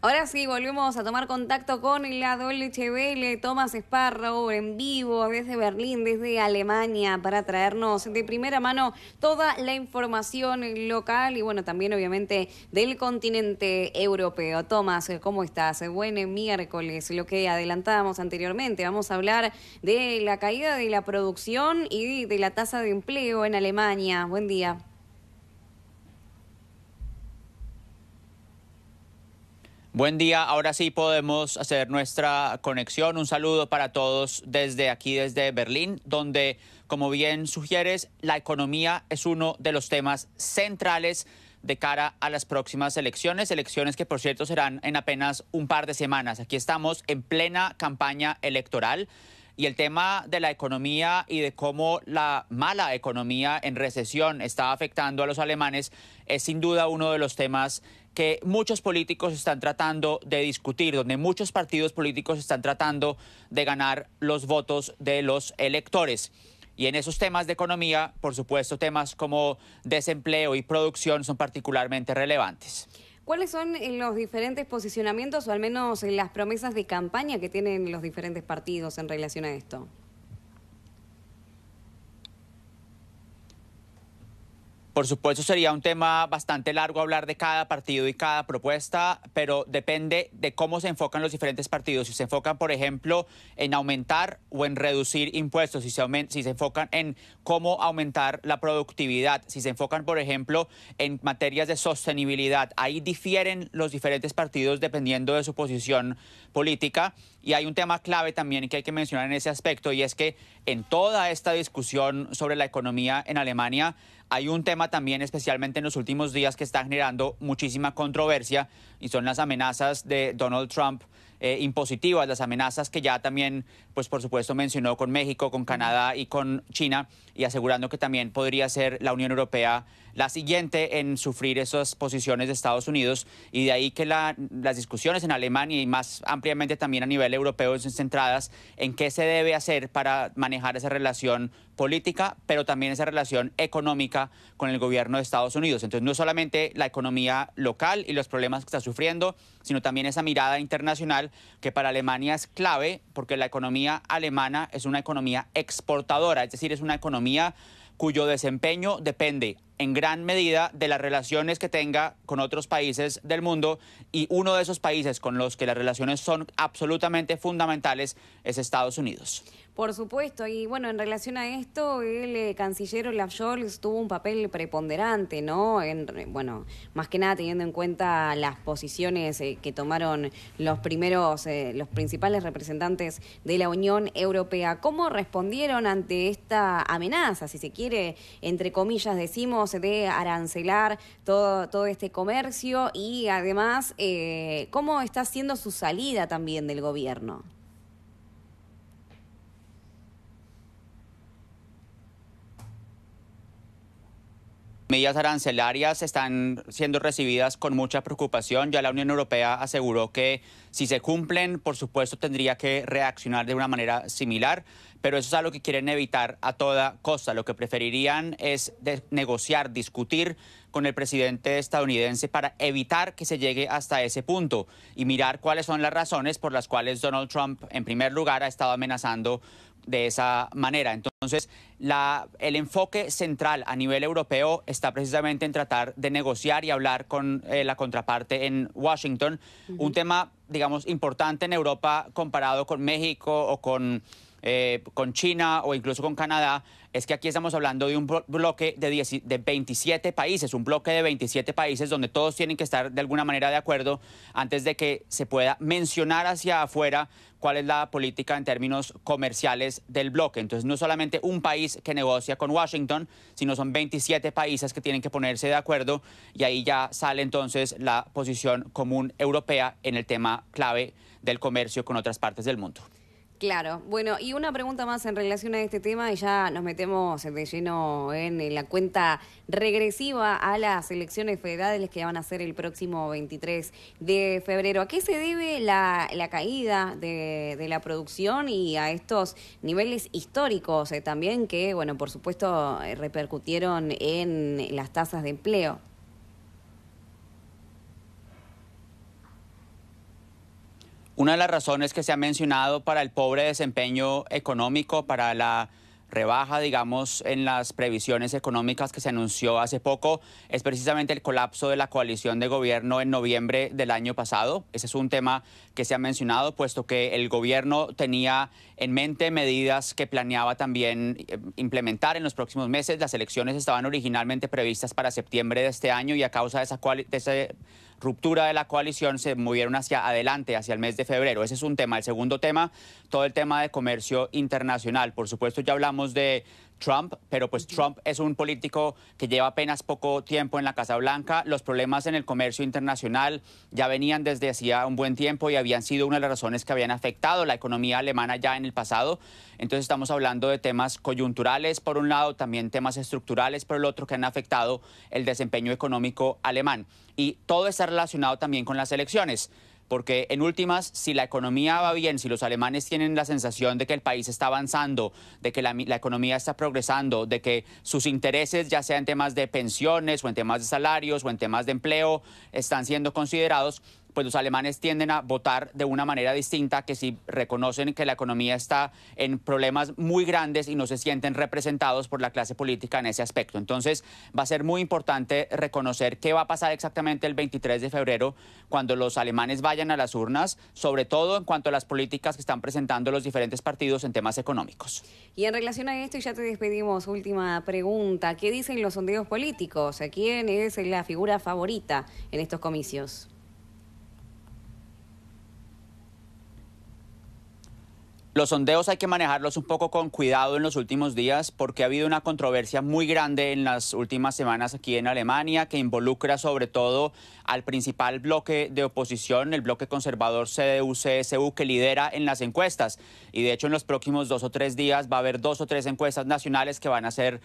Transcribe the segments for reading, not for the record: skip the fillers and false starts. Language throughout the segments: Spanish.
Ahora sí, volvemos a tomar contacto con la Deutsche Welle, Thomas Sparrow, en vivo desde Berlín, desde Alemania, para traernos de primera mano toda la información local y, bueno, también obviamente del continente europeo. Thomas, ¿cómo estás? Buen miércoles. Lo que adelantábamos anteriormente, vamos a hablar de la caída de la producción y de la tasa de empleo en Alemania. Buen día. Buen día, ahora sí podemos hacer nuestra conexión. Un saludo para todos desde aquí, desde Berlín, donde, como bien sugieres, la economía es uno de los temas centrales de cara a las próximas elecciones, elecciones que por cierto serán en apenas un par de semanas. Aquí estamos en plena campaña electoral. Y el tema de la economía y de cómo la mala economía en recesión está afectando a los alemanes es sin duda uno de los temas que muchos políticos están tratando de discutir, donde muchos partidos políticos están tratando de ganar los votos de los electores. Y en esos temas de economía, por supuesto, temas como desempleo y producción son particularmente relevantes. ¿Cuáles son los diferentes posicionamientos o al menos las promesas de campaña que tienen los diferentes partidos en relación a esto? Por supuesto, sería un tema bastante largo hablar de cada partido y cada propuesta, pero depende de cómo se enfocan los diferentes partidos. Si se enfocan, por ejemplo, en aumentar o en reducir impuestos, si se enfocan en cómo aumentar la productividad, si se enfocan, por ejemplo, en materias de sostenibilidad. Ahí difieren los diferentes partidos dependiendo de su posición política. Y hay un tema clave también que hay que mencionar en ese aspecto, y es que en toda esta discusión sobre la economía en Alemania hay un tema también, especialmente en los últimos días, que está generando muchísima controversia, y son las amenazas de Donald Trump impositivas, las amenazas que ya también, pues por supuesto, mencionó con México, con Canadá y con China, y asegurando que también podría ser la Unión Europea la siguiente en sufrir esas posiciones de Estados Unidos. Y de ahí que las discusiones en Alemania y más ampliamente también a nivel europeo están centradas en qué se debe hacer para manejar esa relación política, pero también esa relación económica con el gobierno de Estados Unidos. Entonces, no solamente la economía local y los problemas que está sufriendo, sino también esa mirada internacional que para Alemania es clave, porque la economía alemana es una economía exportadora, es decir, es una economía cuyo desempeño depende en gran medida de las relaciones que tenga con otros países del mundo, y uno de esos países con los que las relaciones son absolutamente fundamentales es Estados Unidos. Por supuesto, y bueno, en relación a esto, el canciller Olaf Scholz tuvo un papel preponderante, ¿no? Bueno, más que nada teniendo en cuenta las posiciones que tomaron los principales representantes de la Unión Europea. ¿Cómo respondieron ante esta amenaza, si se quiere, entre comillas, decimos, de arancelar todo este comercio? Y además, ¿cómo está siendo su salida también del gobierno? Medidas arancelarias están siendo recibidas con mucha preocupación. Ya la Unión Europea aseguró que si se cumplen, por supuesto, tendría que reaccionar de una manera similar, pero eso es algo que quieren evitar a toda costa. Lo que preferirían es negociar, discutir con el presidente estadounidense para evitar que se llegue hasta ese punto y mirar cuáles son las razones por las cuales Donald Trump, en primer lugar, ha estado amenazando de esa manera. Entonces, el enfoque central a nivel europeo está precisamente en tratar de negociar y hablar con la contraparte en Washington. Un tema, digamos, importante en Europa comparado con México o con China o incluso con Canadá, es que aquí estamos hablando de un bloque de 27 países, un bloque de 27 países donde todos tienen que estar de alguna manera de acuerdo antes de que se pueda mencionar hacia afuera cuál es la política en términos comerciales del bloque. Entonces, no solamente un país que negocia con Washington, sino son 27 países que tienen que ponerse de acuerdo, y ahí ya sale entonces la posición común europea en el tema clave del comercio con otras partes del mundo. Claro, bueno, y una pregunta más en relación a este tema y ya nos metemos de lleno en la cuenta regresiva a las elecciones federales que van a ser el próximo 23 de febrero. ¿A qué se debe la caída de la producción y a estos niveles históricos también que, bueno, por supuesto, repercutieron en las tasas de empleo? Una de las razones que se ha mencionado para el pobre desempeño económico, para la rebaja, digamos, en las previsiones económicas que se anunció hace poco, es precisamente el colapso de la coalición de gobierno en noviembre del año pasado. Ese es un tema que se ha mencionado, puesto que el gobierno tenía en mente medidas que planeaba también implementar en los próximos meses. Las elecciones estaban originalmente previstas para septiembre de este año y a causa de esa ruptura de la coalición se movieron hacia adelante, hacia el mes de febrero. Ese es un tema. El segundo tema, todo el tema de comercio internacional. Por supuesto, ya hablamos de Trump, pero pues Trump es un político que lleva apenas poco tiempo en la Casa Blanca. Los problemas en el comercio internacional ya venían desde hacía un buen tiempo y habían sido una de las razones que habían afectado la economía alemana ya en el pasado. Entonces estamos hablando de temas coyunturales por un lado, también temas estructurales por el otro que han afectado el desempeño económico alemán. Y todo está relacionado también con las elecciones. Porque en últimas, si la economía va bien, si los alemanes tienen la sensación de que el país está avanzando, de que la economía está progresando, de que sus intereses, ya sea en temas de pensiones o en temas de salarios o en temas de empleo, están siendo considerados, pues los alemanes tienden a votar de una manera distinta que si reconocen que la economía está en problemas muy grandes y no se sienten representados por la clase política en ese aspecto. Entonces va a ser muy importante reconocer qué va a pasar exactamente el 23 de febrero cuando los alemanes vayan a las urnas, sobre todo en cuanto a las políticas que están presentando los diferentes partidos en temas económicos. Y en relación a esto, y ya te despedimos, última pregunta, ¿qué dicen los sondeos políticos? ¿A quién es la figura favorita en estos comicios? Los sondeos hay que manejarlos un poco con cuidado en los últimos días porque ha habido una controversia muy grande en las últimas semanas aquí en Alemania que involucra sobre todo al principal bloque de oposición, el bloque conservador CDU-CSU, que lidera en las encuestas. Y de hecho en los próximos 2 o 3 días va a haber 2 o 3 encuestas nacionales que van a ser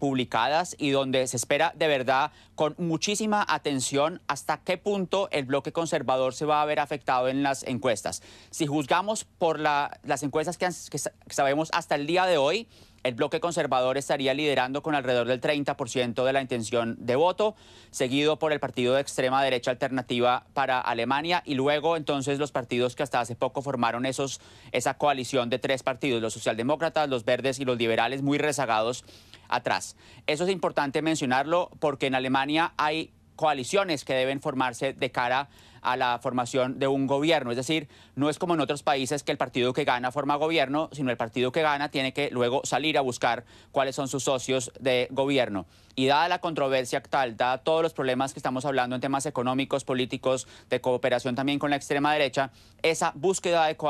publicadas y donde se espera de verdad con muchísima atención hasta qué punto el bloque conservador se va a ver afectado en las encuestas. Si juzgamos por las encuestas que sabemos hasta el día de hoy, el bloque conservador estaría liderando con alrededor del 30% de la intención de voto, seguido por el partido de extrema derecha Alternativa para Alemania y luego entonces los partidos que hasta hace poco formaron esa coalición de 3 partidos, los socialdemócratas, los verdes y los liberales, muy rezagados atrás. Eso es importante mencionarlo porque en Alemania hay coaliciones que deben formarse de cara a la formación de un gobierno. Es decir, no es como en otros países que el partido que gana forma gobierno, sino el partido que gana tiene que luego salir a buscar cuáles son sus socios de gobierno. Y dada la controversia actual, dada todos los problemas que estamos hablando en temas económicos, políticos, de cooperación también con la extrema derecha, esa búsqueda de